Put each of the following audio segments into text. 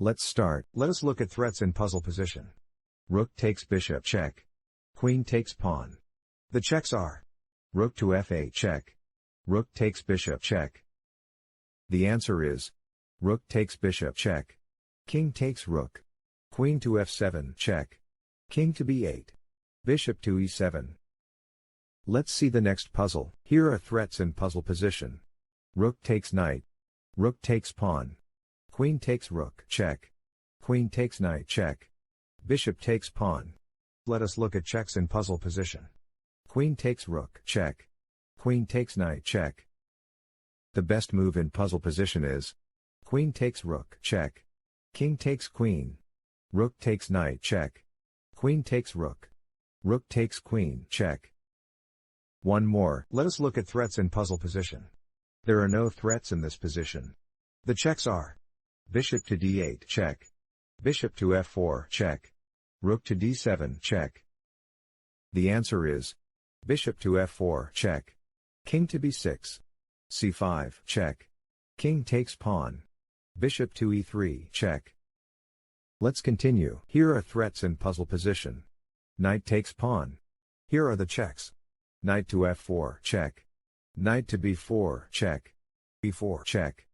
Let's start. Let us look at threats in puzzle position. Rook takes bishop check. Queen takes pawn. The checks are rook to f8 check. Rook takes bishop check. The answer is rook takes bishop check. King takes rook. Queen to f7 check. King to b8. Bishop to e7. Let's see the next puzzle. Here are threats in puzzle position. Rook takes knight. Rook takes pawn. Queen takes rook check. Queen takes knight check. Bishop takes pawn. Let us look at checks in puzzle position. Queen takes rook check. Queen takes knight check. The best move in puzzle position is queen takes rook check. King takes queen. Rook takes knight check. Queen takes rook. Rook takes queen check. One more. Let us look at threats in puzzle position. There are no threats in this position. The checks are bishop to d8 check. Bishop to f4 check. Rook to d7 check. The answer is bishop to f4 check. King to b6. c5 check. King takes pawn. Bishop to e3 check. Let's continue. Here are threats in puzzle position. Knight takes pawn. Here are the checks. Knight to f4 check. Knight to b4 check. b4 check.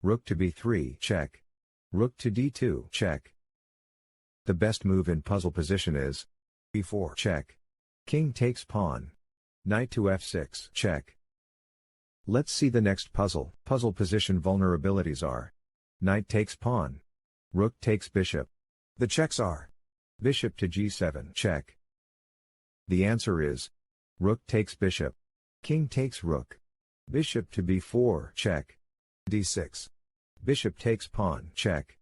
Rook to b3 check. Rook to d2 check. The best move in puzzle position is b4 check. King takes pawn. Knight to f6 check. Let's see the next puzzle. Puzzle position vulnerabilities are knight takes pawn. Rook takes bishop. The checks are bishop to g7 check. The answer is rook takes bishop. King takes rook. Bishop to b4 check. d6. Bishop takes pawn check.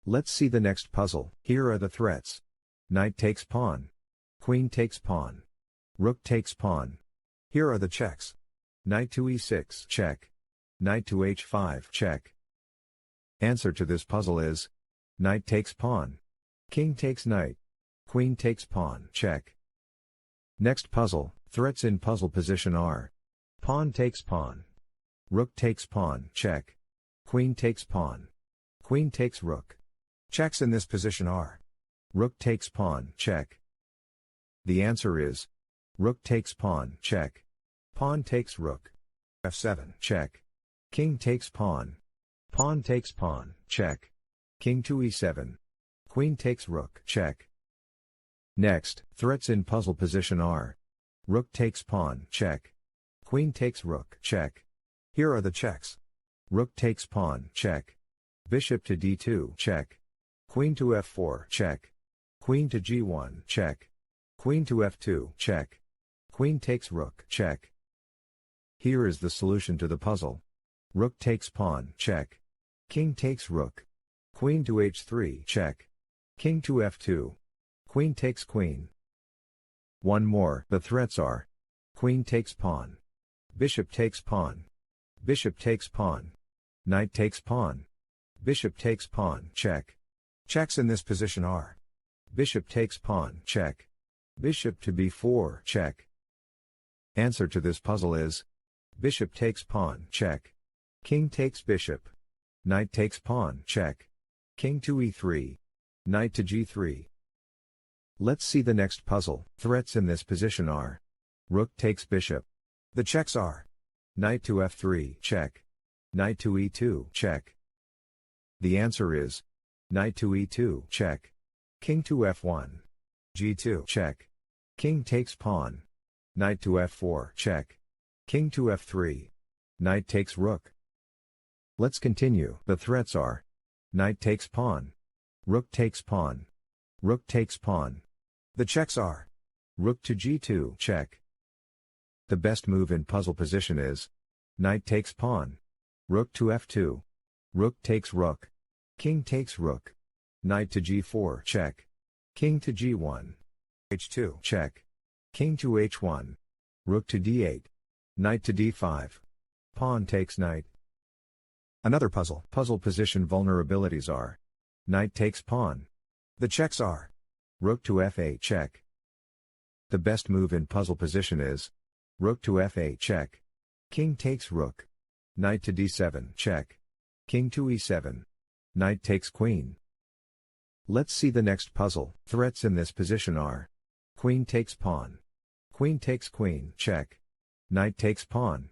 Let's see the next puzzle. Here are the threats. Knight takes pawn. Queen takes pawn. Rook takes pawn. Here are the checks. Knight to e6 check. Knight to h5 check. Answer to this puzzle is knight takes pawn. King takes knight. Queen takes pawn check. Next puzzle. Threats in puzzle position are pawn takes pawn. Rook takes pawn check. Queen takes pawn. Queen takes rook. Checks in this position are rook takes pawn check. The answer is rook takes pawn check. Pawn takes rook. f7 check. King takes pawn. Pawn takes pawn check. King to e7. Queen takes rook check. Next, threats in puzzle position are rook takes pawn check. Queen takes rook check. Here are the checks. Rook takes pawn check. Bishop to d2 check. Queen to f4 check. Queen to g1 check. Queen to f2 check. Queen takes rook check. Here is the solution to the puzzle. Rook takes pawn check. King takes rook. Queen to h3 check. King to f2. Queen takes queen. One more. The threats are queen takes pawn. Bishop takes pawn. Bishop takes pawn. Knight takes pawn. Bishop takes pawn check. Checks in this position are bishop takes pawn check. Bishop to b4 check. Answer to this puzzle is bishop takes pawn check. King takes bishop. Knight takes pawn check. King to e3. Knight to g3. Let's see the next puzzle. Threats in this position are rook takes bishop. The checks are knight to f3 check. Knight to e2 check. The answer is knight to e2 check. King to f1. g2 check. King takes pawn. Knight to f4 check. King to f3. Knight takes rook. Let's continue. The threats are knight takes pawn. Rook takes pawn. Rook takes pawn. The checks are rook to g2 check. The best move in puzzle position is knight takes pawn. Rook to f2. Rook takes rook. King takes rook. Knight to g4 check. King to g1. h2 check. King to h1. Rook to d8. Knight to d5. Pawn takes knight. Another puzzle. Puzzle position vulnerabilities are knight takes pawn. The checks are rook to f8 check. The best move in puzzle position is rook to f8 check. King takes rook. Knight to d7 check. King to e7. Knight takes queen. Let's see the next puzzle. Threats in this position are queen takes pawn. Queen takes queen, check. Knight takes pawn.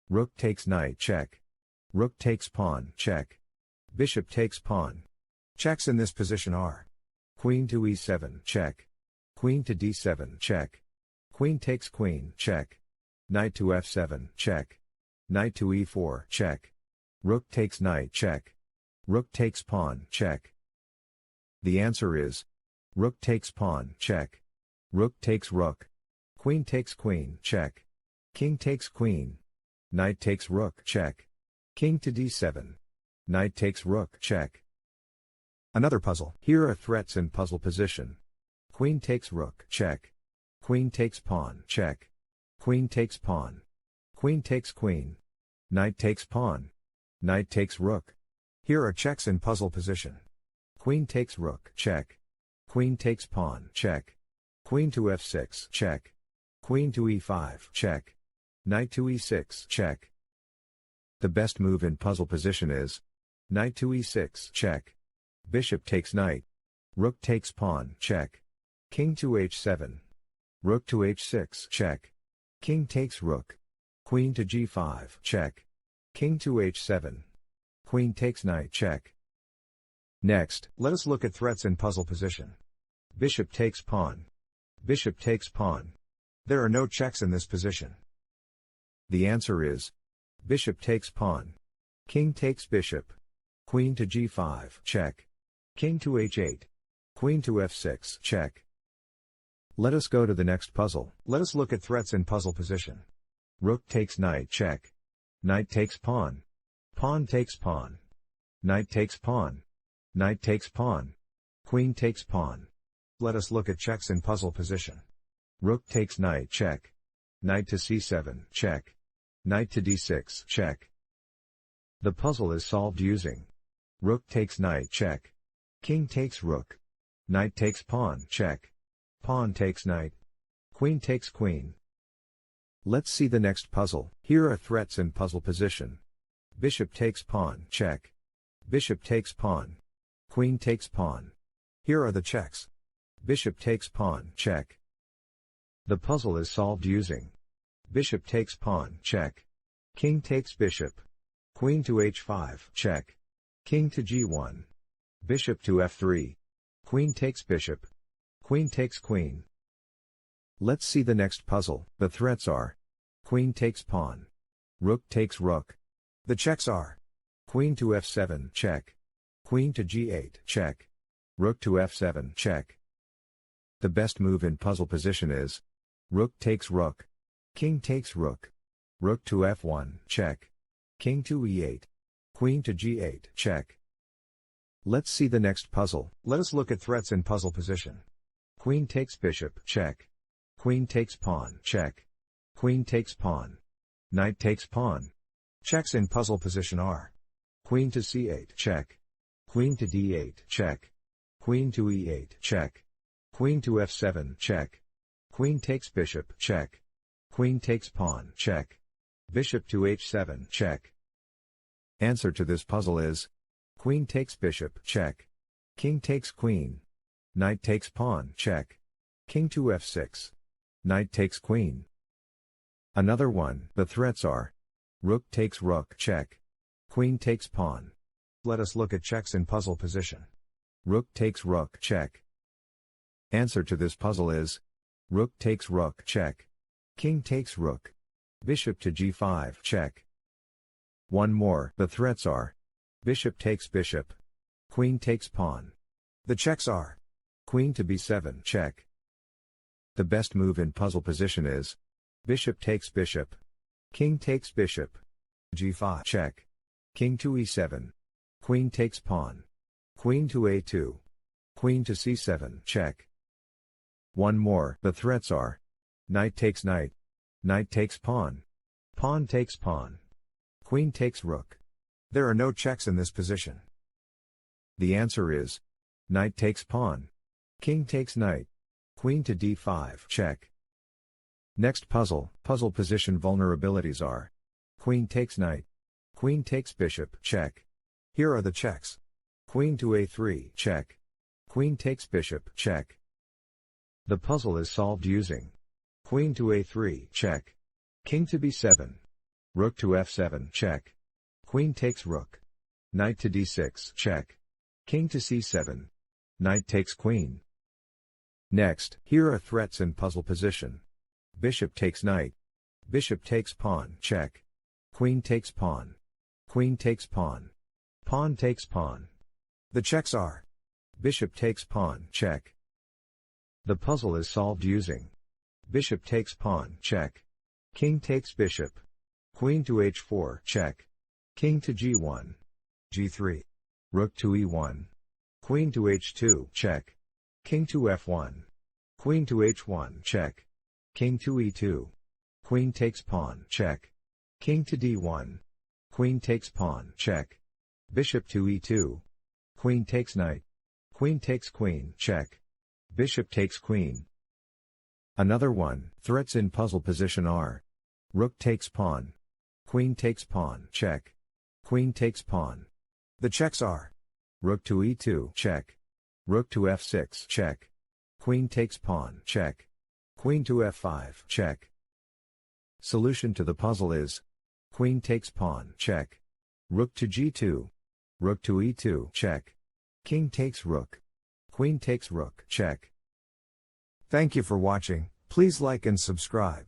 Rook takes knight, check. Rook takes pawn, check. Bishop takes pawn. Checks in this position are queen to e7, check. Queen to d7, check. Queen takes queen, check. Knight to f7, check. Knight to e4, check. Rook takes knight, check. Rook takes pawn, check. The answer is rook takes pawn, check. Rook takes rook. Queen takes queen, check. King takes queen. Knight takes rook, check. King to d7. Knight takes rook, check. Another puzzle. Here are threats in puzzle position. Queen takes rook, check. Queen takes pawn, check. Queen takes pawn. Queen takes queen. Knight takes pawn. Knight takes rook. Here are checks in puzzle position. Queen takes rook, check. Queen takes pawn, check. Queen to f6, check. Queen to e5, check. Knight to e6, check. The best move in puzzle position is knight to e6, check. Bishop takes knight. Rook takes pawn, check. King to h7. Rook to h6, check. King takes rook. Queen to g5, check. King to h7. Queen takes knight, check. Next, let us look at threats in puzzle position. Bishop takes pawn. Bishop takes pawn. There are no checks in this position. The answer is bishop takes pawn. King takes bishop. Queen to g5, check. King to h8. Queen to f6, check. Let us go to the next puzzle. Let us look at threats in puzzle position. Rook takes knight, check. Knight takes pawn. Pawn takes pawn. Knight takes pawn. Knight takes pawn. Queen takes pawn. Let us look at checks in puzzle position. Rook takes knight, check. Knight to c7, check. Knight to d6, check. The puzzle is solved using rook takes knight, check. King takes rook. Knight takes pawn, check. Pawn takes knight. Queen takes queen. Let's see the next puzzle. Here are threats in puzzle position. Bishop takes pawn, check. Bishop takes pawn. Queen takes pawn. Here are the checks. Bishop takes pawn, check. The puzzle is solved using bishop takes pawn, check. King takes bishop. Queen to h5, check. King to g1. Bishop to f3. Queen takes bishop. Queen takes queen. Let's see the next puzzle. The threats are queen takes pawn. Rook takes rook. The checks are queen to f7, check. Queen to g8, check. Rook to f7, check. The best move in puzzle position is rook takes rook. King takes rook. Rook to f1, check. King to e8. Queen to g8, check. Let's see the next puzzle. Let us look at threats in puzzle position. Queen takes bishop, check. Queen takes pawn, check. Queen takes pawn. Knight takes pawn. Checks in puzzle position are queen to c8, check. Queen to d8, check. Queen to e8, check. Queen to f7, check. Queen takes bishop, check. Queen takes pawn, check. Bishop to h7, check. Answer to this puzzle is queen takes bishop, check. King takes queen. Knight takes pawn, check. King to f6. Knight takes queen. Another one. The threats are rook takes rook, check. Queen takes pawn. Let us look at checks in puzzle position. Rook takes rook, check. Answer to this puzzle is rook takes rook, check. King takes rook. Bishop to g5, check. One more. The threats are bishop takes bishop. Queen takes pawn. The checks are queen to b7, check. The best move in puzzle position is bishop takes bishop. King takes bishop. g5, check. King to e7. Queen takes pawn. Queen to a2. Queen to c7, check. One more. The threats are knight takes knight. Knight takes pawn. Pawn takes pawn. Queen takes rook. There are no checks in this position. The answer is knight takes pawn. King takes knight. Queen to d5, check. Next puzzle. Puzzle position vulnerabilities are queen takes knight. Queen takes bishop, check. Here are the checks. Queen to A3, check. Queen takes bishop, check. The puzzle is solved using Queen to A3, check. King to B7. Rook to F7, check. Queen takes rook. Knight to D6, check. King to C7. Knight takes queen. Next, here are threats in puzzle position. Bishop takes knight. Bishop takes pawn, check. Queen takes pawn. Queen takes pawn. Pawn takes pawn. The checks are bishop takes pawn, check. The puzzle is solved using bishop takes pawn, check. King takes bishop. Queen to H4, check. King to G1. G3. Rook to E1. Queen to H2, check. King to F1. Queen to H1, check. King to E2. Queen takes pawn, check. King to D1. Queen takes pawn, check. Bishop to E2. Queen takes knight. Queen takes queen, check. Bishop takes queen. Another one, threats in puzzle position are rook takes pawn. Queen takes pawn, check. Queen takes pawn. The checks are rook to E2, check. Rook to F6, check. Queen takes pawn, check. Queen to F5, check. Solution to the puzzle is Queen takes pawn, check. Rook to G2. Rook to E2, check. King takes rook. Queen takes rook, check. Thank you for watching. Please like and subscribe.